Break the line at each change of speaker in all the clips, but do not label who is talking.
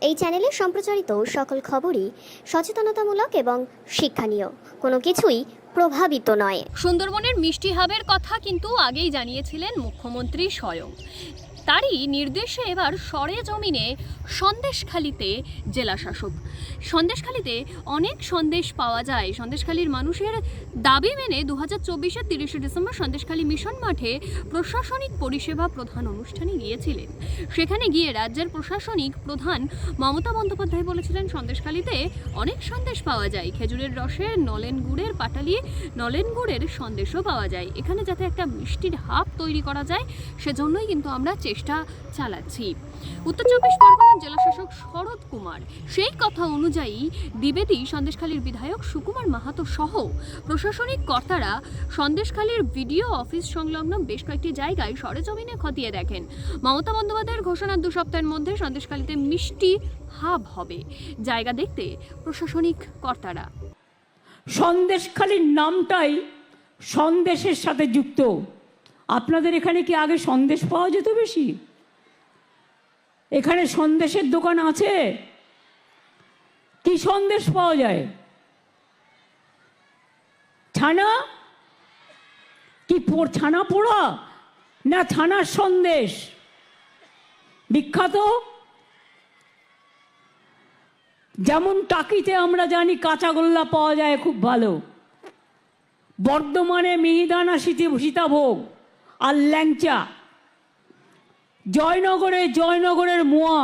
এই চ্যানেলে সম্প্রচারিত সকল খবরই সচেতনতামূলক এবং শিক্ষণীয়, কোনো কিছুই প্রভাবিত নয়।
সুন্দরবনের মিষ্টি হাবের কথা কিন্তু আগেই জানিয়েছিলেন মুখ্যমন্ত্রী স্বয়ং। তারই নির্দেশে এবার সরেজমিনে সন্দেশখালীতে জেলাশাসক। সন্দেশখালীতে অনেক সন্দেশ পাওয়া যায়। সন্দেশখালীর মানুষের দাবি মেনে 2024-এর 30শে ডিসেম্বর সন্দেশখালী মিশন মাঠে প্রশাসনিক পরিষেবা প্রধান অনুষ্ঠানে গিয়েছিলেন। সেখানে গিয়ে রাজ্যের প্রশাসনিক প্রধান মমতা বন্দ্যোপাধ্যায় বলেছিলেন, সন্দেশখালীতে অনেক সন্দেশ পাওয়া যায়। খেজুরের রসের, নলেন গুড়ের, পাটালি নলেন গুড়ের সন্দেশও পাওয়া যায়। এখানে যাতে একটা মিষ্টির হাব তৈরি করা যায়, সেজন্যই কিন্তু আমরা চেষ্টা চালাচ্ছি। উত্তর চব্বিশ পরগনার জেলাশাসক শরৎ কুমার সেই কথা অনুযায়ী দ্বিবেদী সন্দেশখালীর বিধায়ক সুকুমার মাহাতো সহ প্রশাসনিক কর্তারা সন্দেশখালীর ভিডিও অফিস সংলগ্ন বেশ কয়েকটি জায়গায় সরেজমিনে খতিয়ে দেখেন। মমতা বন্দ্যোপাধ্যায়ের ঘোষণার 2 সপ্তাহের মধ্যে সন্দেশখালীতে মিষ্টি হাব হবে। জায়গা দেখতে প্রশাসনিক কর্তারা।
সন্দেশখালীর নামটাই সন্দেশের সাথে যুক্ত। আপনাদের এখানে কি আগে সন্দেশ পাওয়া যেত বেশি? এখানে সন্দেশের দোকান আছে? কি সন্দেশ পাওয়া যায়? ছানা কি ছানা পোড়া না ছানার সন্দেশ বিখ্যাত? যেমন টাকিতে আমরা জানি কাঁচাগোল্লা পাওয়া যায় খুব ভালো, বর্ধমানে মিহিদানা সীতাভোগ আর ল্যাংচা, জয়নগরের মোয়া,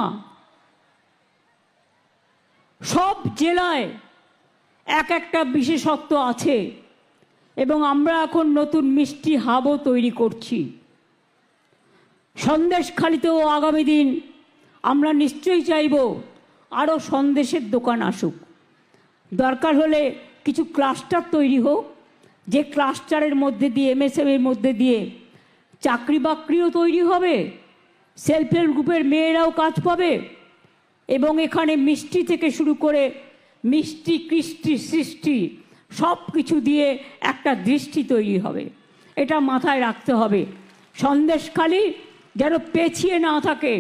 সব জেলায় এক একটা বিশেষত্ব আছে। এবং আমরা এখন নতুন মিষ্টি হাবও তৈরি করছি। সন্দেশখালীতেও আগামী দিন আমরা নিশ্চয়ই চাইব আরও সন্দেশের দোকান আসুক। দরকার হলে কিছু ক্লাস্টার তৈরি হোক, যে ক্লাস্টারের মধ্যে দিয়ে এমএসএমের মধ্যে দিয়ে চাকরি বাকরিও তৈরি হবে, সেলফ হেল্প গ্রুপের মেয়েরাও কাজ পাবে, এবং এখানে মিষ্টি থেকে শুরু করে মিষ্টি কৃষ্টি সৃষ্টি সব কিছু দিয়ে একটা দৃষ্টি তৈরি হবে। এটা মাথায় রাখতে হবে। সন্দেশখালী যেন পেছিয়ে না থাকে।